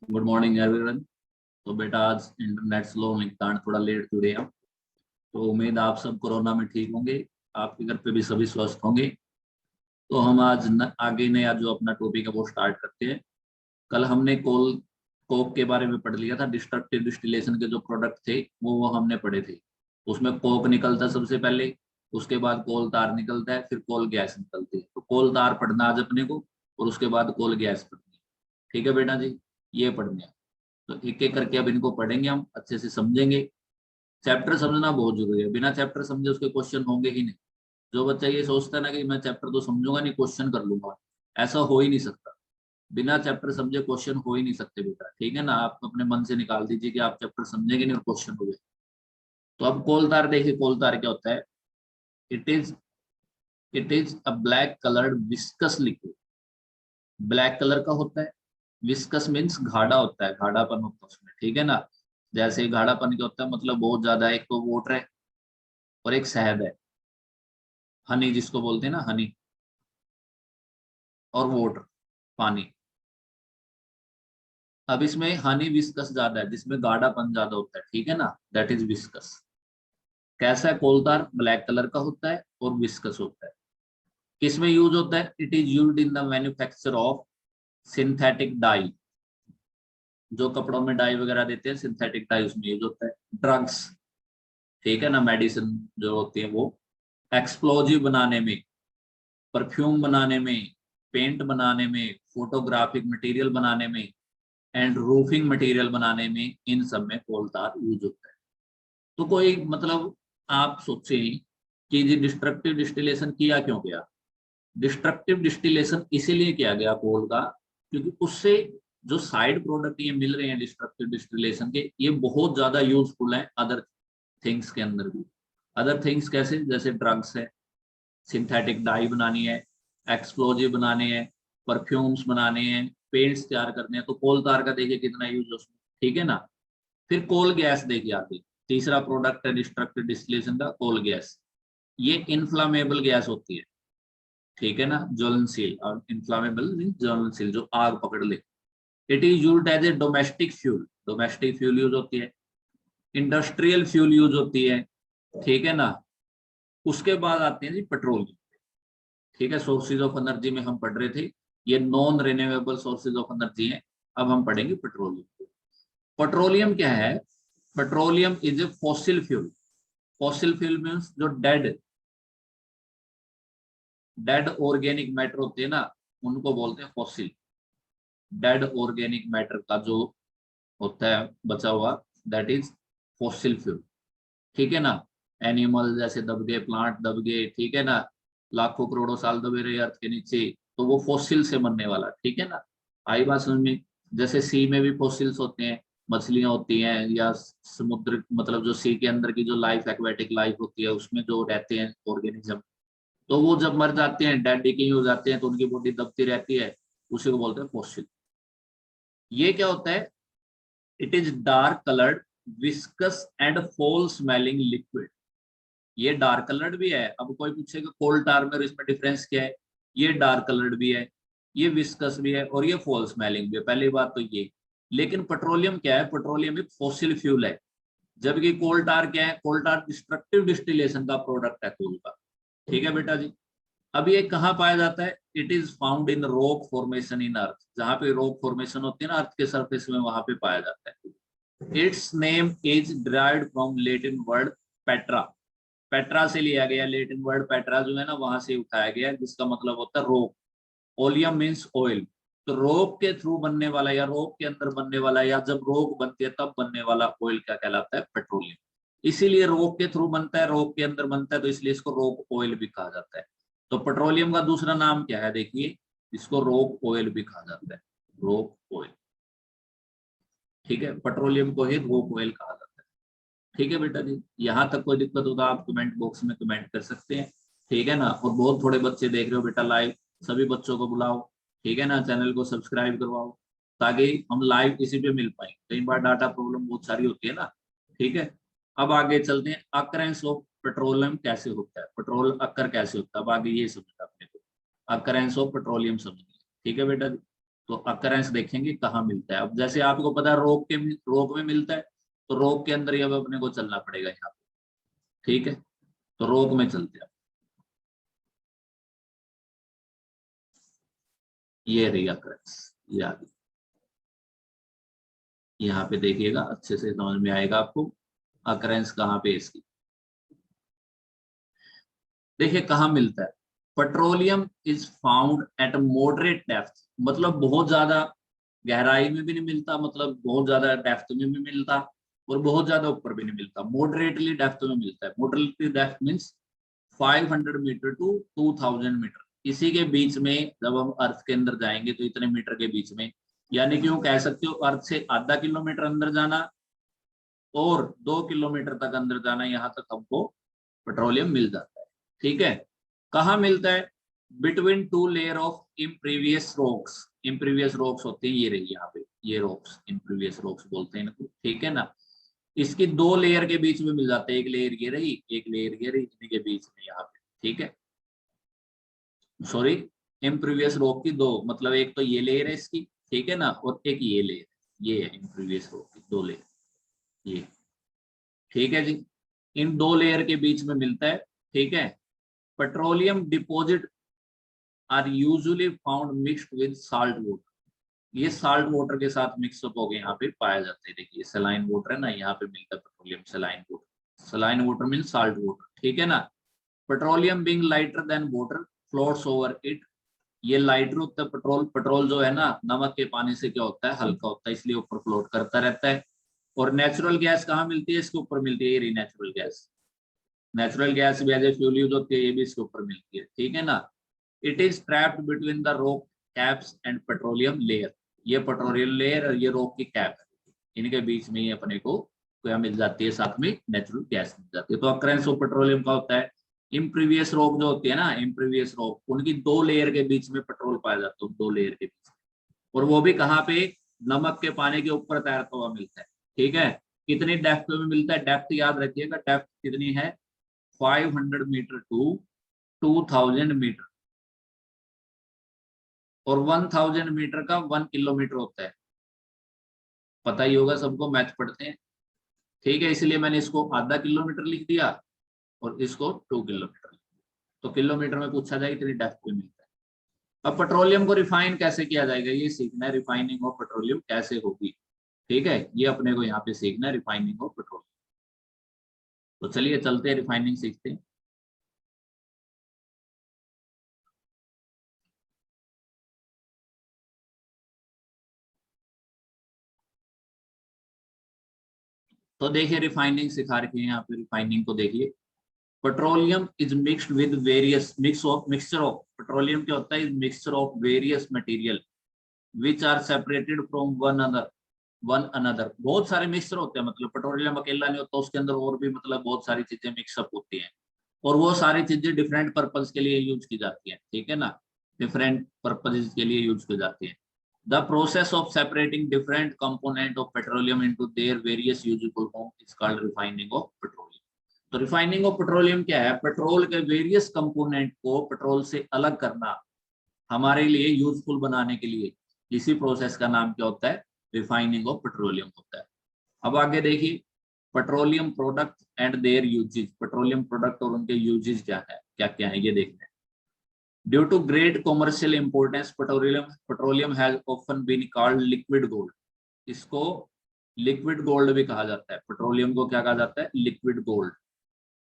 Good morning everyone. तो बेटा आज इंटरनेट स्लो होने के कारण थोड़ा लेट जुड़े हैं। तो उम्मीद आप सब कोरोना में ठीक होंगे, आपके घर पे भी सभी स्वस्थ होंगे। तो हम आज आगे नया जो अपना टॉपिक है वो स्टार्ट करते हैं। कल हमने कोक के बारे में पढ़ लिया था। डिस्ट्रक्टिव डिस्टिलेशन के जो प्रोडक्ट थे वो हमने पढ़े थे। उसमें कोक निकलता है सबसे पहले, उसके बाद कोल तार निकलता है, फिर कोल गैस निकलती है। तो कोल तार पढ़ना आज अपने को, और उसके बाद कोल गैस पढ़नी है। ठीक है बेटा जी, ये पढ़ने हैं। तो एक एक करके अब इनको पढ़ेंगे, हम अच्छे से समझेंगे। चैप्टर समझना बहुत जरूरी है, बिना चैप्टर समझे उसके क्वेश्चन होंगे ही नहीं। जो बच्चा ये सोचता है ना कि मैं चैप्टर तो समझूंगा नहीं, क्वेश्चन कर लूंगा, ऐसा हो ही नहीं सकता। बिना चैप्टर समझे क्वेश्चन हो ही नहीं सकते बेटा। ठीक है ना, आप अपने मन से निकाल दीजिए कि आप चैप्टर समझेंगे नहीं और क्वेश्चन हो गए। तो अब कोलतार देखिए, कोलतार क्या होता है। It is it is a black coloured viscous liquid. Black colour का होता है। विस्कस मीन्स गाढ़ा होता है, गाढ़ापन होता है उसमें। ठीक है ना, जैसे गाढ़ापन क्या होता है, मतलब बहुत ज्यादा। एक तो वाटर है और एक शहद है, हनी जिसको बोलते हैं ना, हनी और वाटर, पानी। अब इसमें हनी विस्कस ज्यादा है, जिसमें गाढ़ापन ज्यादा होता है। ठीक है ना, दैट इज विस्कस। कैसा है कोलतार, ब्लैक कलर का होता है और विस्कस होता है। किसमें यूज होता है, it is used in the manufacture of synthetic die. जो कपड़ों में डाई वगैरह देते हैं, सिंथेटिक डाई उसमें यूज होता है। ड्रग्स, ठीक है ना, मेडिसिन जो होती है वो। एक्सप्लोजिव बनाने में, परफ्यूम बनाने में, पेंट बनाने में, फोटोग्राफिक मटेरियल बनाने में, एंड रूफिंग मटेरियल बनाने में, इन सब में कोल तार यूज होता है। तो कोई मतलब आप सोचे कि ये डिस्ट्रक्टिव डिस्टिलेशन किया क्यों गया। डिस्ट्रक्टिव डिस्टिलेशन इसीलिए किया गया कोल का, क्योंकि उससे जो साइड प्रोडक्ट ये मिल रहे हैं डिस्ट्रक्टिव डिस्टिलेशन के, ये बहुत ज्यादा यूजफुल हैं अदर थिंग्स के अंदर भी। अदर थिंग्स कैसे, जैसे ड्रग्स है, सिंथेटिक डाई बनानी है, एक्सप्लोजिव बनाने हैं, परफ्यूम्स बनाने हैं, पेंट्स तैयार करने हैं। तो कोल तार का देखिए कितना यूज है उसमें। ठीक है ना। फिर कोल गैस देखिए आगे, तीसरा प्रोडक्ट है डिस्ट्रक्टिव डिस्टिलेशन का, कोल गैस। ये इन्फ्लामेबल गैस होती है। ठीक है ना, ज्वलनशील। और इन्फ्लामेबल मीन ज्वलनशील, जो आग पकड़ ले। It is used as a domestic fuel, domestic fuel use होती है। इंडस्ट्रियल फ्यूल यूज होती है। ठीक है ना। उसके बाद आते हैं जी पेट्रोलियम। ठीक है, सोर्सेज ऑफ एनर्जी में हम पढ़ रहे थे, ये non renewable sources of energy है। अब हम पढ़ेंगे पेट्रोलियम। पेट्रोलियम क्या है, petroleum is a fossil fuel. Fossil fuel means जो डेड डेड ऑर्गेनिक मैटर होते हैं ना, उनको बोलते हैं फॉसिल। डेड ऑर्गेनिक मैटर का जो होता है बचा हुआ, दैट इज फॉसिल फ्यूल। ठीक है ना। एनिमल जैसे दब गए, प्लांट दब गए, ठीक है ना, लाखों करोड़ों साल दबे रहे अर्थ के नीचे, तो वो फॉसिल से बनने वाला। ठीक है ना, आई बात समझ में। जैसे सी में भी फॉसिल्स होते हैं, मछलियां होती हैं, या समुद्र मतलब जो सी के अंदर की जो लाइफ, एक्वेटिक लाइफ होती है, उसमें जो रहते हैं ऑर्गेनिज्म, तो वो जब मर जाते हैं, डेड डिकेइंग हो जाते हैं, तो उनकी बॉडी दबती रहती है, उसी को बोलते हैं फॉसिल। ये क्या होता है, it is dark coloured, viscous and फोल स्मेलिंग लिक्विड। ये डार्क कलर्ड भी है। अब कोई पूछेगा कोल टार में और इसमें डिफरेंस क्या है, ये डार्क कलर्ड भी है, ये विस्कस भी है, और ये फॉल स्मेलिंग भी है। पहली बात तो ये। लेकिन पेट्रोलियम क्या है, पेट्रोलियम एक फॉसिल फ्यूल है। जबकि कोल टार क्या है, कोल टार डिस्ट्रक्टिव डिस्टिलेशन का प्रोडक्ट है कोल का। ठीक है बेटा जी। अब ये कहाँ पाया जाता है, it is found in rock formation in earth. जहां पे रॉक फॉर्मेशन होती है ना अर्थ के सरफेस में, वहां पे पाया जाता है। It's name is derived from Latin word Petra. Petra से लिया गया, लेटिन वर्ड पेट्रा जो है ना, वहां से उठाया गया, जिसका मतलब होता है रोक। Oleum means oil. तो रोक के थ्रू बनने वाला, या रोक के अंदर बनने वाला, या जब रोक बनती है तब बनने वाला ऑयल क्या कहलाता है, पेट्रोलियम। इसीलिए रोक के थ्रू बनता है, रोक के अंदर बनता है, तो इसलिए इसको रोक ऑयल भी कहा जाता है। तो पेट्रोलियम का दूसरा नाम क्या है देखिए, इसको रोक ऑयल भी कहा जाता है, रोक ऑयल। ठीक है, पेट्रोलियम को ही रोक ऑयल कहा जाता है। ठीक है बेटा जी, यहाँ तक कोई दिक्कत होगा आप कमेंट बॉक्स में कमेंट कर सकते हैं। ठीक है ना, और बहुत थोड़े बच्चे देख रहे हो बेटा लाइव, सभी बच्चों को बुलाओ। ठीक है ना, चैनल को सब्सक्राइब करवाओ, ताकि हम लाइव इसी पे मिल पाए। कई बार डाटा प्रॉब्लम बहुत सारी होती है ना। ठीक है, अब आगे चलते हैं। अकरेंस ऑफ पेट्रोलियम कैसे होता है, पेट्रोल अक्कर कैसे होता है, अब आगे ये समझना अपने को। अकरेंस ऑफ पेट्रोलियम समझिए। ठीक है बेटा जी। तो अकरेंस देखेंगे कहाँ मिलता है। अब जैसे आपको पता है रोक में मिलता है, तो रोक के अंदर ही अब अपने को चलना पड़ेगा यहाँ पे, ठीक है। तो रोक में चलते हैं, ये रही अकरेंस, ये आ गई। यहाँ पे देखिएगा, अच्छे से समझ में आएगा आपको अकरेंस कहाँ पे इसकी। देखिए कहाँ मिलता है, petroleum is found at moderate depth, मतलब बहुत ज्यादा गहराई में भी नहीं मिलता, मतलब बहुत ज्यादा डेप्थ में भी मिलता, और बहुत ज्यादा ऊपर भी नहीं मिलता, मॉडरेटली डेप्थ में मिलता है। Moderately depth means 500 metre to 2000 metre, इसी के बीच में जब हम अर्थ के अंदर जाएंगे तो इतने मीटर के बीच में, यानी कि वो कह सकते हो अर्थ से आधा किलोमीटर अंदर जाना और 2 किलोमीटर तक अंदर जाना, यहाँ तक हमको पेट्रोलियम मिल जाता है, ठीक है। कहाँ मिलता है, between two layer of impervious rocks, impervious rocks होते हैं ये रही यहाँ पे, ये रॉक्स इम्प्रीवियस रॉक्स बोलते हैं इनको, ठीक है ना। इसकी 2 लेयर के बीच में मिल जाते हैं, एक लेयर ये रही, एक लेयर ये रही, इनके बीच में यहाँ पे, ठीक है। सॉरी, इम्प्रीवियस रॉक की 2, मतलब एक तो ये लेयर है इसकी, ठीक है ना, और एक ये लेयर, ये है इम्प्रीवियस रॉक की 2 लेयर, ये, ठीक है जी। इन 2 लेयर के बीच में मिलता है, ठीक है। Petroleum deposit are usually found mixed with salt water, ये साल्ट वाटर के साथ मिक्सअप हो गए यहाँ पे पाए जाते हैं। देखिए सलाइन वाटर है ना, यहाँ पे मिलता है petroleum saline water, saline water mean salt water, ठीक है ना। Petroleum being lighter than water floats over it, ये लाइटर होता है पेट्रोल, पेट्रोल जो है ना नमक के पानी से क्या होता है, हल्का होता है, इसलिए ऊपर फ्लोट करता रहता है। और नेचुरल गैस कहाँ मिलती है, इसके ऊपर मिलती है, ये रही नेचुरल गैस, नेचुरल गैस भी एज ए फ्यूल यूज होती है, ये भी इसके ऊपर मिलती है, ठीक है ना। It is trapped between the rock caps and petroleum layer, ये पेट्रोलियम लेयर और ये रॉक की कैप है, इनके बीच में ही अपने को क्या मिल जाती है, साथ में नेचुरल गैस मिल जाती है। तो अक्रेंस ऑफ पेट्रोलियम का होता है, इम्प्रीवियस रॉक जो होती है ना, इम्प्रीवियस रॉक, उनकी 2 लेयर के बीच में पेट्रोल पाया जाता है, 2 लेयर के बीच में, और वो भी कहाँ पे, नमक के पानी के ऊपर तैरता हुआ मिलता है, ठीक है। कितनी डेप्थ में मिलता है, डेप्थ याद रखिएगा, डेप्थ कितनी है, 500 मीटर टू 2000 मीटर, और 1000 मीटर का 1 किलोमीटर होता है, पता ही होगा सबको, मैथ पढ़ते हैं, ठीक है। इसलिए मैंने इसको आधा किलोमीटर लिख दिया और इसको 2 किलोमीटर, तो किलोमीटर में पूछा जाए कितनी डेप्थ पे मिलता है। अब पेट्रोलियम को रिफाइन कैसे किया जाएगा ये सीखना है, रिफाइनिंग ऑफ पेट्रोलियम कैसे होगी, ठीक है, ये अपने को यहाँ पे सीखना है, रिफाइनिंग ऑफ पेट्रोलियम। तो चलिए चलते हैं, रिफाइनिंग सीखते हैं। तो देखिए रिफाइनिंग सिखा रखी है यहाँ पे, रिफाइनिंग को देखिए, petroleum is mixed with various mixture of, petroleum क्या होता है, is mixture of various material which are separated from one another, बहुत सारे मिक्सचर होते हैं, मतलब पेट्रोलियम अकेला नहीं होता, उसके अंदर और भी मतलब बहुत सारी चीजें मिक्सअप होती हैं, और वो सारी चीजें डिफरेंट पर्पज के लिए यूज की जाती हैं, ठीक है ना, डिफरेंट पर्पज के लिए यूज की जाती हैं। The process of separating different component of petroleum into their various usable form is called refining of petroleum. तो रिफाइनिंग ऑफ पेट्रोलियम क्या है, पेट्रोल के वेरियस कंपोनेंट को पेट्रोल से अलग करना, हमारे लिए यूजफुल बनाने के लिए, इसी प्रोसेस का नाम क्या होता है, रिफाइनिंग ऑफ पेट्रोलियम होता है। अब आगे देखिए, petroleum product and their uses, petroleum product और उनके यूजेज क्या क्या है ये देखते हैं। Due to great commercial importance petroleum has often been called liquid gold, इसको लिक्विड गोल्ड भी कहा जाता है, पेट्रोलियम को क्या कहा जाता है, लिक्विड गोल्ड,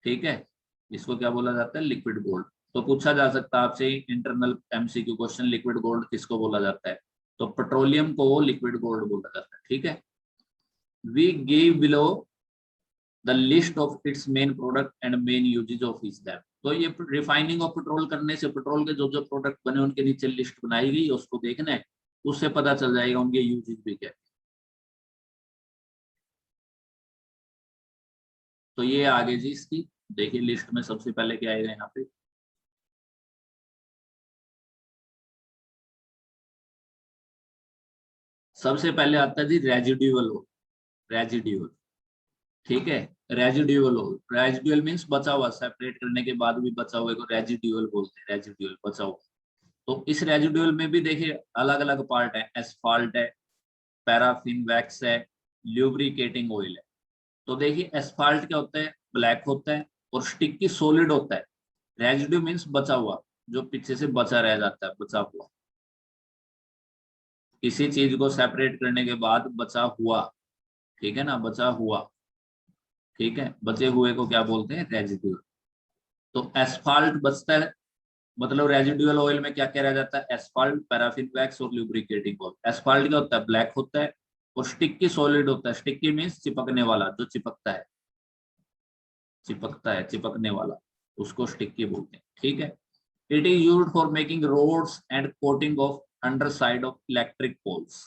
ठीक है, इसको क्या बोला जाता है, लिक्विड गोल्ड। तो पूछा जा सकता है आपसे internal MCQ question, liquid gold किसको बोला जाता है, तो पेट्रोलियम को लिक्विड गोल्ड बोला जाता है, ठीक है। We give below the list of its main product and main uses of each them, तो ये रिफाइनिंग ऑफ पेट्रोल करने से पेट्रोल के जो जो प्रोडक्ट बने उनके नीचे लिस्ट बनाई गई, उसको देखना है, उससे पता चल जाएगा उनके यूजेज भी क्या है। तो ये आगे जी इसकी देखिए, लिस्ट में सबसे पहले क्या आएगा यहाँ पे, सबसे पहले आता है जी रेजिड्यूअल ऑयल, रेजिड्यूअल, ठीक है, रेजिड्यूअल ऑयल, रेजिड्यूअल मींस बचा हुआ, सेपरेट करने के बाद भी बचा हुए को रेजिड्यूअल बोलते हैं, रेजिड्यूअल बचा हुआ। तो इस रेजिडुअल में भी देखिए अलग अलग पार्ट है, एस्फाल्ट है, पैराफिन वैक्स है, ल्यूब्रिकेटिंग ऑयल है। तो देखिए एस्फाल्ट क्या होता है, ब्लैक होता है और स्टिकी सॉलिड होता है। रेजिड्यू मीन्स बचा हुआ, जो पीछे से बचा रह जाता है, बचा हुआ, किसी चीज को सेपरेट करने के बाद बचा हुआ, ठीक है ना, बचा हुआ, ठीक है, बचे हुए को क्या बोलते हैं, रेजिड्यू। तो एस्फाल्ट बचता है, मतलब रेजिडुअल ऑयल में क्या क्या रह जाता है, एस्फाल्ट, पैराफिन वैक्स और ल्यूब्रिकेटिंग ऑयल। एस्फाल्ट क्या होता है, ब्लैक होता है और स्टिकी सॉलिड होता है। स्टिकी मीन्स चिपकने वाला, जो चिपकता है, चिपकता है, चिपकने वाला, उसको स्टिकी बोलते हैं, ठीक है। It is used for making roads and coating of under side of electric poles.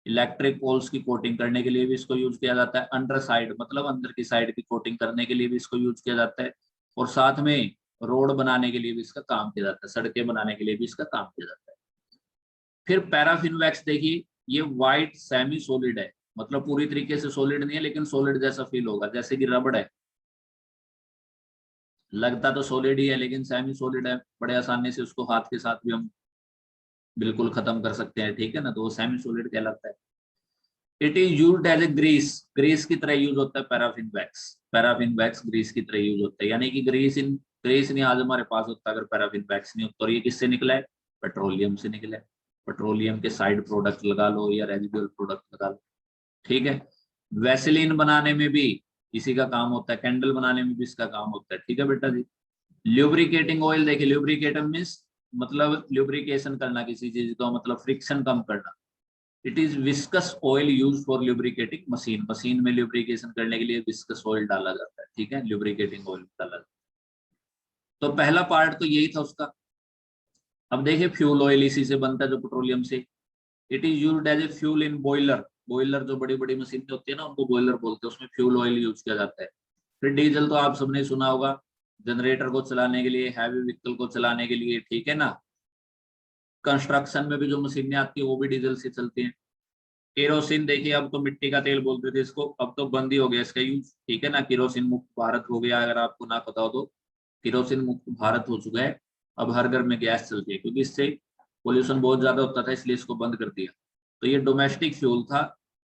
Electric poles की कोटिंग करने के लिए भी इसको यूज किया जाता है। अंडर साइड मतलब अंदर की साइड की कोटिंग करने के लिए भी इसको यूज किया जाता है। और साथ में रोड बनाने के लिए भी इसका काम किया जाता है, सड़कें बनाने के लिए भी इसका काम किया जाता है। फिर पैराफिन वैक्स देखिए, ये व्हाइट सेमी सॉलिड है, मतलब पूरी तरीके से सॉलिड नहीं है लेकिन सॉलिड जैसा फील होगा, जैसे कि रबड़ है, लगता तो सॉलिड ही है लेकिन सेमी सॉलिड है, बड़े आसानी से उसको हाथ के साथ भी हम बिल्कुल खत्म कर सकते हैं, ठीक है ना, तो वो सेमी सॉलिड कहलाता है। It is used as a grease, grease की तरह यूज होता है paraffin wax. Paraffin wax grease की तरह यूज होता है, यानी कि ग्रीस नहीं आज हमारे पास होता अगर पैराफिन वैक्स नहीं होता। और ये किससे निकला है, पेट्रोलियम से निकला है। पेट्रोलियम के साइड प्रोडक्ट लगा लो या रेजिडुअल प्रोडक्ट लगा लो, ठीक है। वैसलीन बनाने में भी इसी का काम होता है, कैंडल बनाने में भी इसका काम होता है, ठीक है बेटा जी। ल्यूब्रिकेटिंग ऑयल देखिए, ल्यूब्रिकेटर मीन्स मतलब ल्यूब्रिकेशन करना किसी चीज का, मतलब फ्रिक्शन कम करना। It is viscous oil use for lubricating machine, machine में ल्यूब्रिकेशन करने के लिए विस्कस ऑयल डाला जाता है, ठीक है, ल्यूब्रिकेटिंग ऑयल डाला जाता है। तो पहला पार्ट तो यही था उसका। अब देखिए फ्यूल ऑयल इसी से बनता है, जो पेट्रोलियम से। It is used as a fuel in boiler, boiler जो बड़ी बड़ी मशीन होती है ना उनको बॉयलर बोलते हैं, उसमें फ्यूल ऑयल यूज किया जाता है। फिर डीजल तो आप सबने सुना होगा, जनरेटर को चलाने के लिए, हैवी व्हीकल को चलाने के लिए, ठीक है ना। कंस्ट्रक्शन में भी जो मशीनें आती है वो भी डीजल से चलती हैं। केरोसिन देखिए, अब तो मिट्टी का तेल बोलते थे इसको, अब तो बंद ही हो गया इसका यूज, ठीक है ना, केरोसिन मुक्त भारत हो गया, अगर आपको ना पता हो तो। केरोसिन मुक्त भारत हो चुका है, अब हर घर में गैस चलती है, क्योंकि इससे पोल्यूशन बहुत ज्यादा होता था इसलिए इसको बंद कर दिया। तो ये डोमेस्टिक फ्यूल था।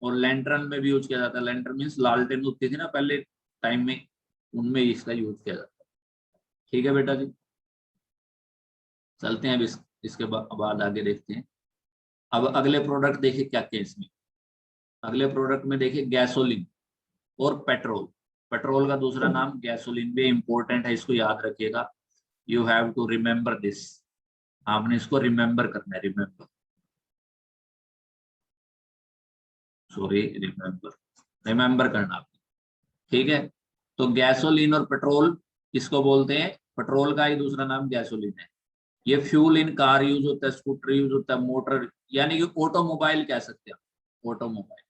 और लैंटर्न में भी यूज किया जाता है, लैंटर्न मीन्स लालटेन होती थी ना पहले टाइम में, उनमें इसका यूज किया जाता है, ठीक है बेटा जी। चलते हैं अब इसके बाद आगे देखते हैं। अब अगले प्रोडक्ट देखिए क्या क्या है इसमें। अगले प्रोडक्ट में देखिए गैसोलीन और पेट्रोल। पेट्रोल का दूसरा नाम गैसोलीन भी इंपॉर्टेंट है, इसको याद रखिएगा। You have to remember this, आपने इसको रिमेम्बर करना है, रिमेम्बर, सॉरी, रिमेम्बर, रिमेम्बर करना आपने, ठीक है। तो गैसोलीन और पेट्रोल किसको बोलते हैं, पेट्रोल का ही दूसरा नाम गैसोलीन है। ये फ्यूल इन कार यूज होता है, स्कूटर यूज होता है, मोटर यानी कि ऑटोमोबाइल कह सकते हैं, ऑटोमोबाइल,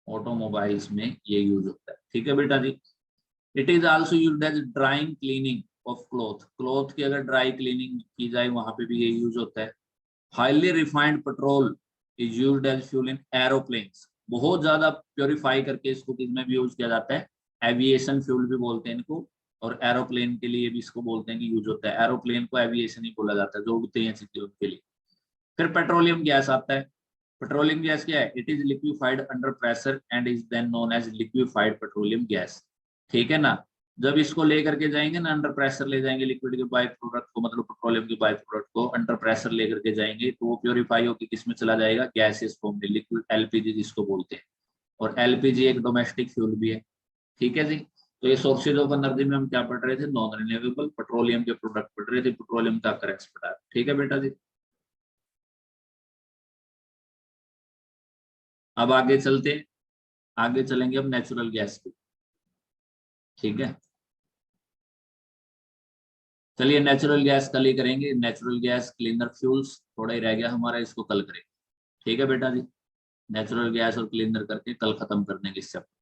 ऑटोमोबाइल्स में ये यूज होता है, ठीक है बेटा जी। It is also use as drying cleaning of cloth, cloth की अगर ड्राई क्लीनिंग की जाए वहां पे भी ये यूज होता है। Highly refined petrol is used as fuel in aeroplanes, बहुत ज्यादा प्योरीफाई करके इसको किसमें भी यूज किया जाता है, एविएशन फ्यूल भी बोलते हैं इनको। और एरोप्लेन के लिए भी इसको बोलते हैं कि यूज होता है, एरोप्लेन को एविएशन ही बोला जाता है, जो उड़ते हैं चीजें उनके लिए। फिर पेट्रोलियम गैस आता है। पेट्रोलियम गैस क्या है, it is liquefied under pressure and is then known as liquefied petroleum gas, ठीक है ना। जब इसको लेकर के जाएंगे ना, अंडर प्रेशर ले जाएंगे लिक्विड के बाई प्रोडक्ट को, मतलब पेट्रोलियम के बाई प्रोडक्ट को अंडर प्रेशर लेकर के जाएंगे, तो वो प्योरीफाई होकर किसमें चला जाएगा, गैसेस फॉर्म में, लिक्विड एलपीजी जिसको बोलते हैं। और एलपीजी एक डोमेस्टिक फ्यूल भी है, ठीक है जी। तो ये सोर्सेज ऑफ एनर्जी में हम क्या पढ़ रहे थे, नॉन रिन्यूएबल पेट्रोलियम के प्रोडक्ट पढ़ रहे थे, पेट्रोलियम का करेक्ट पढ़ा, ठीक है बेटा जी। अब आगे चलते, आगे चलेंगे अब नेचुरल गैस पे, ठीक है। चलिए नेचुरल गैस कल ही करेंगे, नेचुरल गैस क्लीनर फ्यूल्स थोड़ा ही रह गया हमारा, इसको कल करेंगे, ठीक है बेटा जी। नेचुरल गैस और क्लीनर करके कल खत्म कर देंगे इस चैप्टर।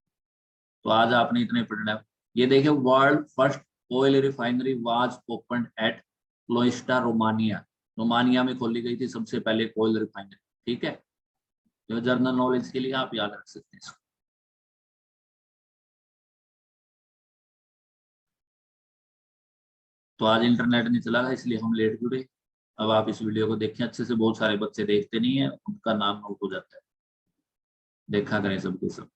तो आज आपने इतने पढ़ना है। ये देखिए, world first oil refinery was open at क्लोइस्टा, रोमानिया। रोमानिया में खोली गई थी सबसे पहले ऑयल रिफाइनरी, ठीक है। तो जर्नल नॉलेज के लिए आप याद रख सकते हैं इसको। तो आज इंटरनेट नहीं चला था इसलिए हम लेट जुड़े। अब आप इस वीडियो को देखें अच्छे से, बहुत सारे बच्चे देखते नहीं है, उनका नाम नोट हो जाता है। देखा करें सबके सब।